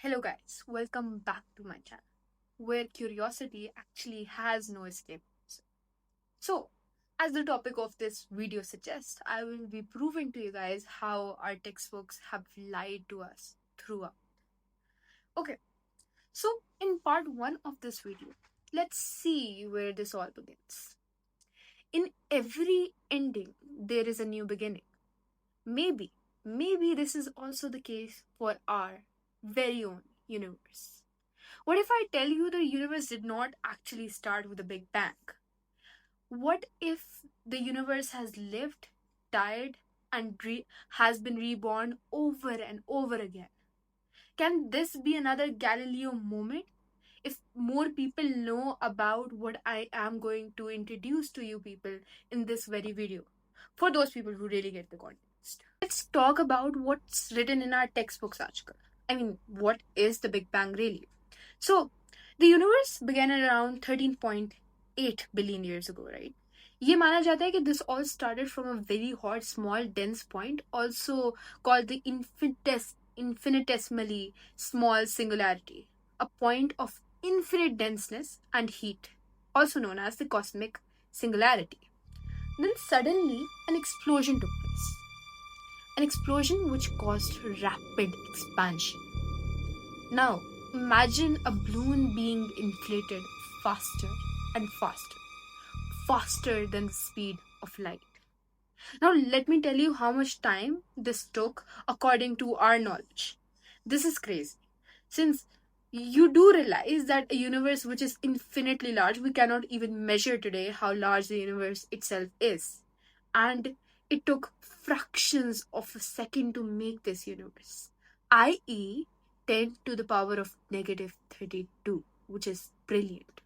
Hello, guys, welcome back to my channel where curiosity actually has no escape. So, as the topic of this video suggests, I will be proving to you guys how our textbooks have lied to us throughout. Okay, so in part 1 of this video, let's see where this all begins. In every ending, there is a new beginning. Maybe, maybe this is also the case for our very own universe. What if I tell you the universe did not actually start with a big bang? What if the universe has lived, died, and has been reborn over and over again? Can this be another Galileo moment? If more people know about what I am going to introduce to you people in this very video, for those people who really get the context. Let's talk about what's written in our textbooks, Ajkal. I mean, what is the Big Bang really? So, the universe began at around 13.8 billion years ago, right? ये माना जाता है कि this all started from a very hot, small, dense point, also called the infinitesimally small singularity, a point of infinite denseness and heat, also known as the cosmic singularity. Then suddenly, an explosion took place. An explosion which caused rapid expansion. Now, imagine a balloon being inflated faster and faster, faster than the speed of light. Now, let me tell you how much time this took according to our knowledge. This is crazy. Since you do realize that a universe which is infinitely large, we cannot even measure today how large the universe itself is. And it took fractions of a second to make this universe, i.e., 10 to the power of negative 32, which is brilliant.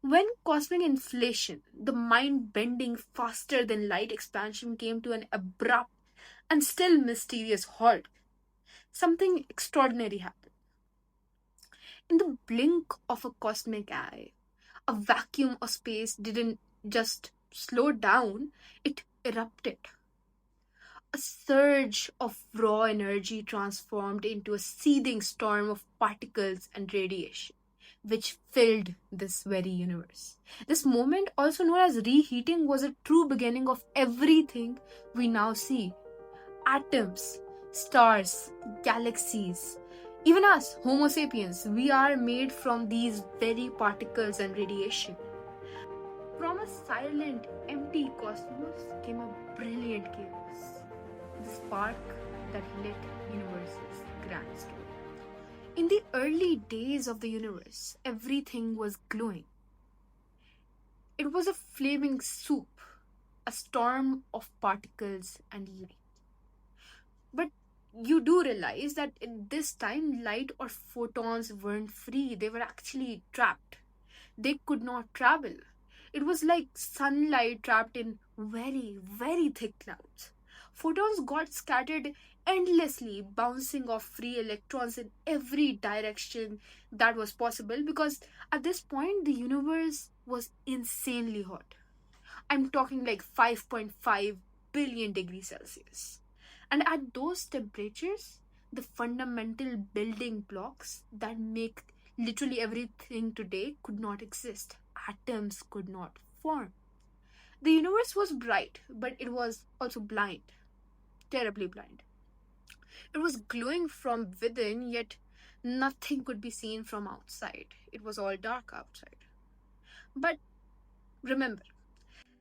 When cosmic inflation, the mind bending faster than light expansion, came to an abrupt and still mysterious halt, something extraordinary happened. In the blink of a cosmic eye, a vacuum of space didn't just slow down, it erupted. A surge of raw energy transformed into a seething storm of particles and radiation, which filled this very universe. This moment, also known as reheating, was a true beginning of everything we now see: atoms, stars, galaxies. Even us, Homo sapiens, we are made from these very particles and radiation. From a silent, empty cosmos came a brilliant chaos, the spark that lit universe's grand story. In the early days of the universe, everything was glowing. It was a flaming soup, a storm of particles and light. But you do realize that at this time, light or photons weren't free, they were actually trapped. They could not travel. It was like sunlight trapped in very, very thick clouds. Photons got scattered endlessly, bouncing off free electrons in every direction that was possible, because at this point the universe was insanely hot. I'm talking like 5.5 billion degrees Celsius. And at those temperatures, the fundamental building blocks that make literally everything today could not exist. Atoms could not form. The universe was bright, but it was also blind, terribly blind. It was glowing from within, yet nothing could be seen from outside. It was all dark outside. But remember,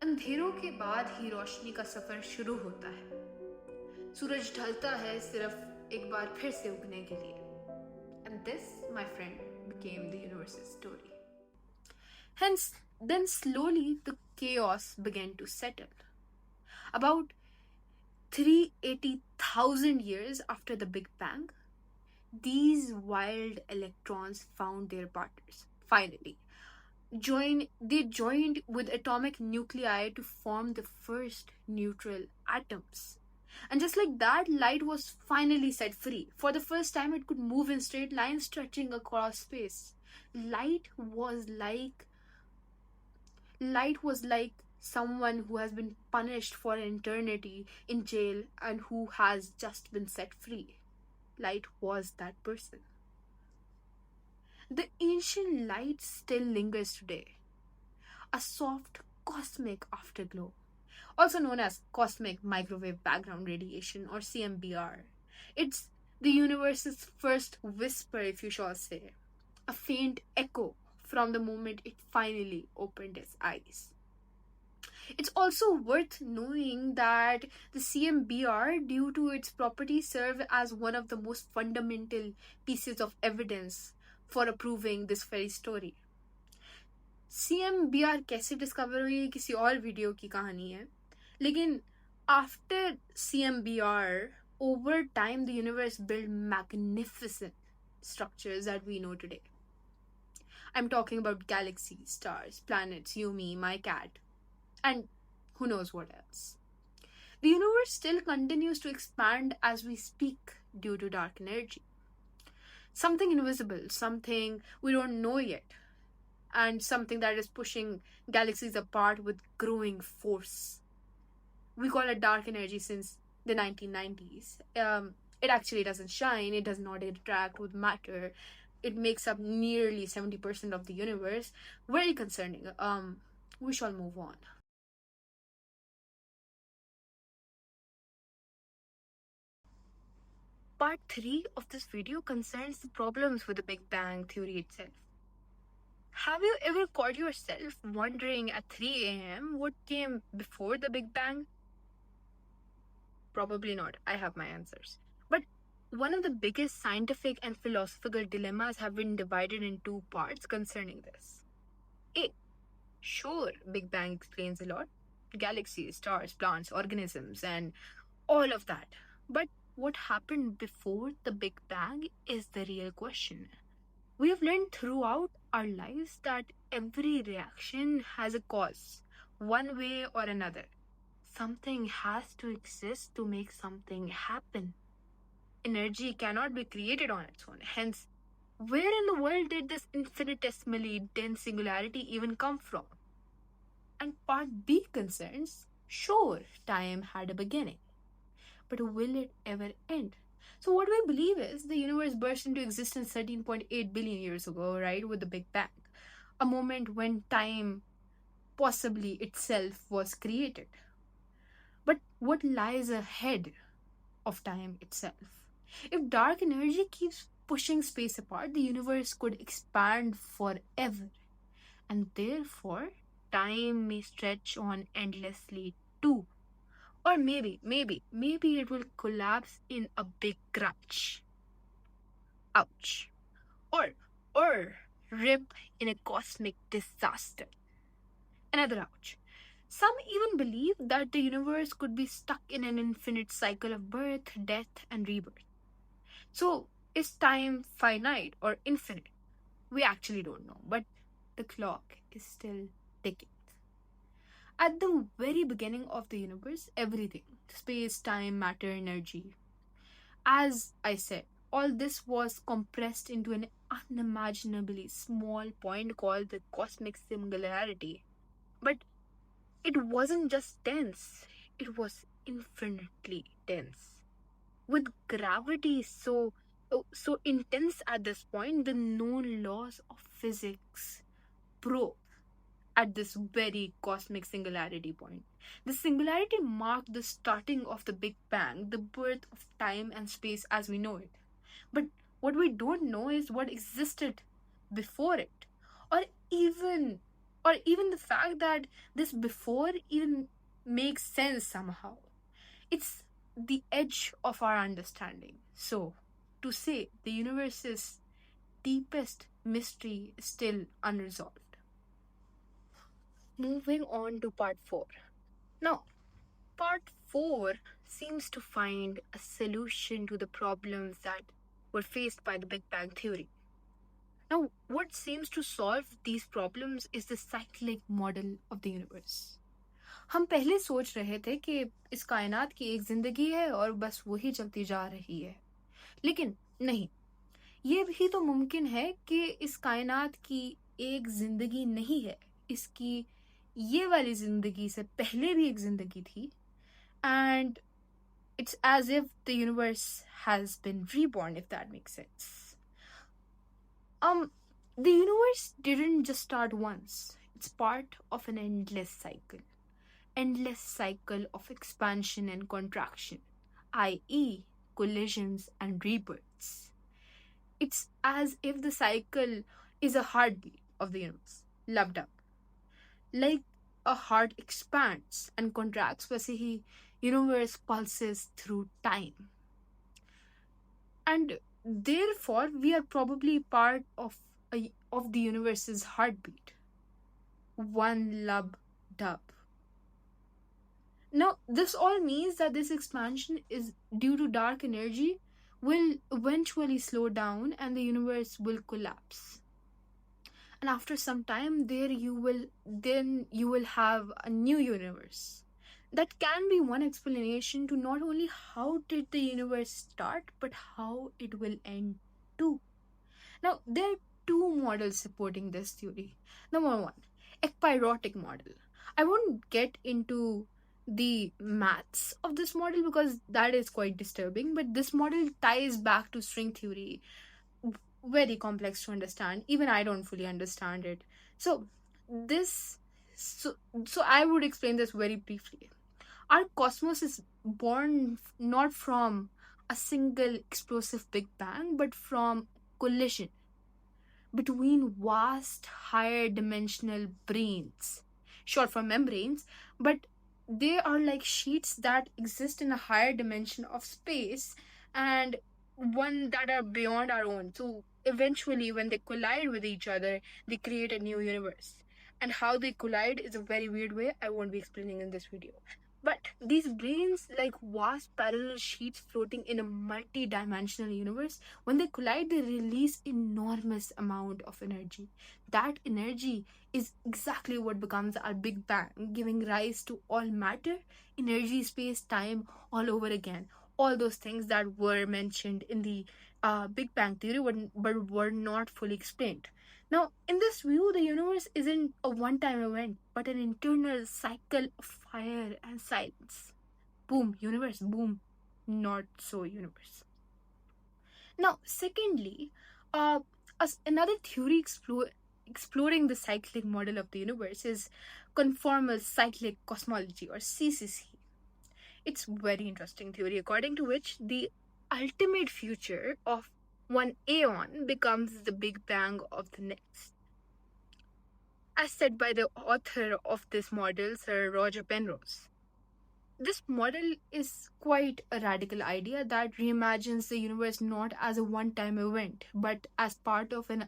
अंधेरों के बाद ही रोशनी का सफर शुरू होता है। सूरज ढलता है सिर्फ एक बार फिर से उगने के लिए. And this, my friend, became the universe's story. Hence, then slowly the chaos began to settle. About 380,000 years after the Big Bang, these wild electrons found their partners. Finally, they joined with atomic nuclei to form the first neutral atoms. And just like that, light was finally set free. For the first time, it could move in straight lines stretching across space. Light was like someone who has been punished for an eternity in jail and who has just been set free. Light was that person. The ancient light still lingers today, a soft cosmic afterglow, also known as cosmic microwave background radiation or CMBR. It's the universe's first whisper, if you shall say, a faint echo from the moment it finally opened its eyes. It's also worth knowing that the CMBR, due to its properties, serve as one of the most fundamental pieces of evidence for approving this fairy story. CMBR कैसे discover हुई ये किसी और video की कहानी है, लेकिन after CMBR, over time the universe built magnificent structures that we know today. I'm talking about galaxies, stars, planets, you, me, my cat, and who knows what else. The universe still continues to expand as we speak due to dark energy. Something invisible, something we don't know yet, and something that is pushing galaxies apart with growing force. We call it dark energy since the 1990s. It actually doesn't shine, it does not interact with matter. It makes up nearly 70% of the universe. Very concerning. We shall move on. Part 3 of this video concerns the problems with the Big Bang theory itself. Have you ever caught yourself wondering at 3 a.m. what came before the Big Bang? Probably not. I have my answers. But one of the biggest scientific and philosophical dilemmas have been divided in two parts concerning this. A. Sure, Big Bang explains a lot. Galaxies, stars, plants, organisms, and all of that. But what happened before the Big Bang is the real question. We have learned throughout our lives that every reaction has a cause, one way or another. Something has to exist to make something happen. Energy cannot be created on its own. Hence, where in the world did this infinitesimally dense singularity even come from? And part B concerns, sure, time had a beginning, but will it ever end? So, what we believe is the universe burst into existence 13.8 billion years ago, right, with the Big Bang, a moment when time possibly itself was created. But what lies ahead of time itself? If dark energy keeps pushing space apart, the universe could expand forever, and therefore time may stretch on endlessly too. Or maybe it will collapse in a big crunch. Ouch. Or rip in a cosmic disaster. Another ouch. Some even believe that the universe could be stuck in an infinite cycle of birth, death, and rebirth. So, is time finite or infinite? We actually don't know, but the clock is still ticking. At the very beginning of the universe, everything space, time, matter, energy, as I said, all this was compressed into an unimaginably small point called the cosmic singularity. But it wasn't just dense, it was infinitely dense. With gravity so intense at this point, the known laws of physics broke at this very cosmic singularity point. The singularity marked the starting of the Big Bang, the birth of time and space as we know it. But what we don't know is what existed before it, or even or even the fact that this before even makes sense somehow. It's the edge of our understanding. So, to say the universe's deepest mystery is still unresolved. Moving on to part 4. Now, part 4 seems to find a solution to the problems that were faced by the Big Bang theory. Now, what seems to solve these problems is the cyclic model of the universe. हम पहले सोच रहे थे कि इस कायनात की एक जिंदगी है और बस वही चलती जा रही है, लेकिन नहीं, ये भी तो मुमकिन है कि इस कायनात की एक जिंदगी नहीं है, इसकी ये वाली जिंदगी से पहले भी एक जिंदगी थी, and it's as if the universe has been reborn, if that makes sense. Um, The universe didn't just start once, it's part of an endless cycle of expansion and contraction, i.e., collisions and rebirths. It's as if the cycle is a heartbeat of the universe, loved up. Like a heart expands and contracts, वैसे ही universe pulses through time. And therefore, we are probably part of the universe's heartbeat. One lub dub. Now, this all means that this expansion is due to dark energy will eventually slow down and the universe will collapse. And after some time there you will have a new universe. That can be one explanation to not only how did the universe start but how it will end too. Now, there are two models supporting this theory. Number one, ekpyrotic model. I won't get into the maths of this model because that is quite disturbing, but this model ties back to string theory. Very complex to understand. Even I don't fully understand it. So, this so, so I would explain this very briefly. Our cosmos is born not from a single explosive Big Bang, but from collision between vast higher dimensional brains, short for membranes, but they are like sheets that exist in a higher dimension of space and one that are beyond our own. So eventually, when they collide with each other, they create a new universe. And how they collide is a very weird way I won't be explaining in this video. But these brains, like vast parallel sheets floating in a multi-dimensional universe, when they collide, they release enormous amount of energy. That energy is exactly what becomes our Big Bang, giving rise to all matter, energy, space, time, all over again. All those things that were mentioned in the Big Bang theory, but were not fully explained. Now, in this view, the universe isn't a one time event, but an internal cycle of fire and silence. Boom, universe, boom, not so universe. Now, secondly, uh, another theory exploring the cyclic model of the universe is conformal cyclic cosmology or CCC. It's very interesting theory according to which the ultimate future of one aeon becomes the Big Bang of the next. As said by the author of this model, Sir Roger Penrose. This model is quite a radical idea that reimagines the universe not as a one time event, but as part of an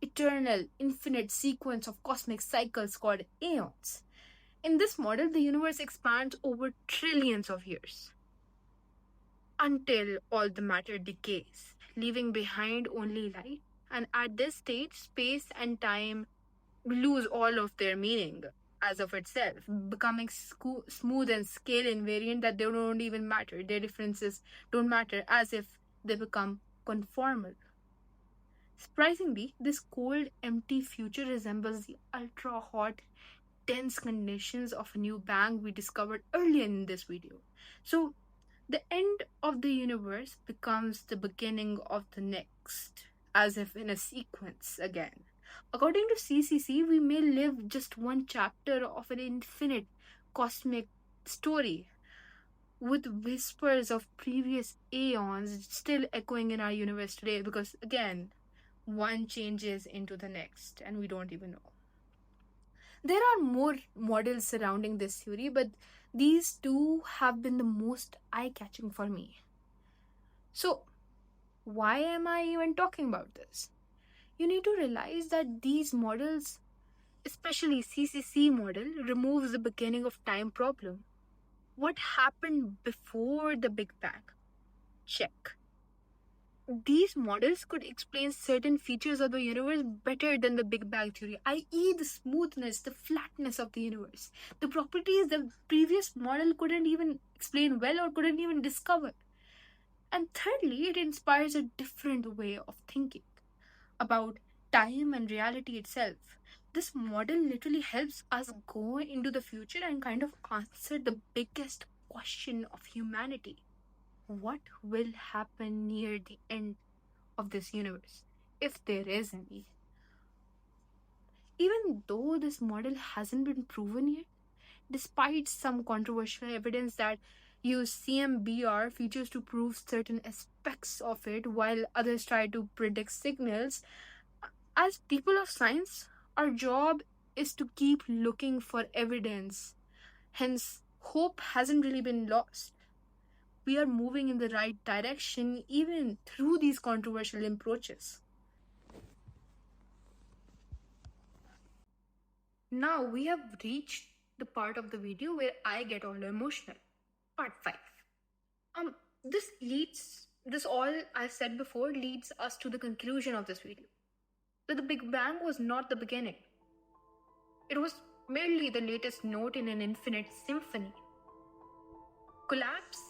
eternal, infinite sequence of cosmic cycles called aeons. In this model, the universe expands over trillions of years until all the matter decays, leaving behind only light. And at this stage, space and time lose all of their meaning as of itself, becoming smooth and scale invariant that they don't even matter. Their differences don't matter as if they become conformal. Surprisingly, this cold, empty future resembles the ultra hot, dense conditions of a new bang we discovered earlier in this video. So, the end of the universe becomes the beginning of the next, as if in a sequence again. According to CCC, we may live just one chapter of an infinite cosmic story, with whispers of previous aeons still echoing in our universe today, because again, one changes into the next, and we don't even know. There are more models surrounding this theory, but these two have been the most eye catching for me. So, why am I even talking about this? You need to realize that these models, especially CCC model, removes the beginning of time problem. What happened before the Big Bang? Check. These models could explain certain features of the universe better than the Big Bang theory, i.e., the smoothness, the flatness of the universe, the properties the previous model couldn't even explain well or couldn't even discover. And thirdly, it inspires a different way of thinking about time and reality itself. This model literally helps us go into the future and kind of answer the biggest question of humanity. What will happen near the end of this universe? if there is any. Even though this model hasn't been proven yet, despite some controversial evidence that use CMBR features to prove certain aspects of it while others try to predict signals, as people of science, our job is to keep looking for evidence. Hence, hope hasn't really been lost. We are moving in the right direction even through these controversial approaches. Now we have reached the part of the video where I get all emotional. Part 5. This all I've said before leads us to the conclusion of this video. That the Big Bang was not the beginning. It was merely the latest note in an infinite symphony. Collapse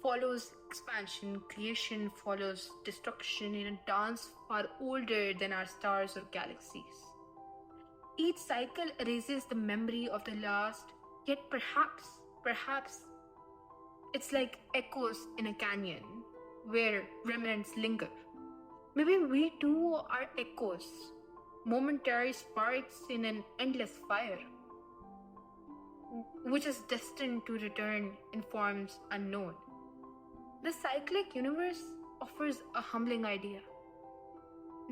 follows expansion, creation follows destruction in a dance far older than our stars or galaxies. Each cycle erases the memory of the last, yet perhaps, it's like echoes in a canyon where remnants linger. Maybe we too are echoes, momentary sparks in an endless fire, which is destined to return in forms unknown. The cyclic universe offers a humbling idea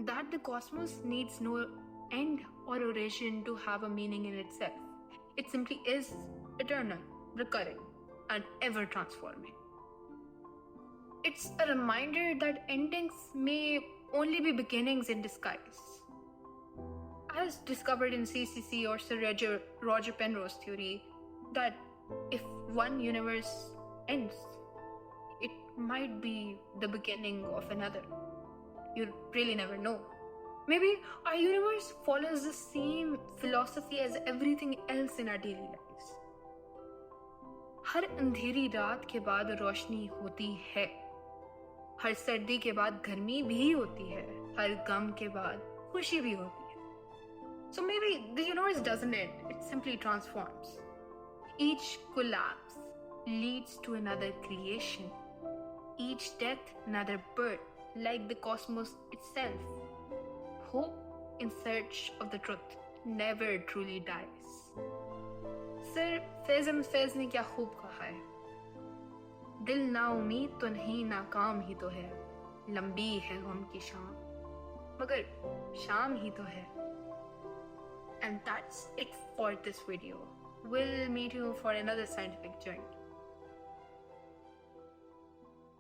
that the cosmos needs no end or origin to have a meaning in itself. It simply is eternal, recurring, and ever transforming. It's a reminder that endings may only be beginnings in disguise. As discovered in CCC or Sir Roger Penrose's theory, that if one universe ends, it might be the beginning of another. You really never know. Maybe our universe follows the same philosophy as everything else in our daily lives. हर अंधेरी रात के बाद रोशनी होती है, हर सर्दी के बाद गर्मी भी होती है, हर गम के बाद खुशी भी होती है. So maybe the universe doesn't end, it simply transforms. Each collapse leads to another creation. Each death, another birth, like the cosmos itself. Hope in search of the truth never truly dies. Sir Faiz ने क्या खूब कहा है, दिल ना उम्मीद तो नहीं नाकाम ही तो है, लंबी है गम की शाम मगर शाम ही तो है. And that's it for this video. We'll meet you for another scientific journey.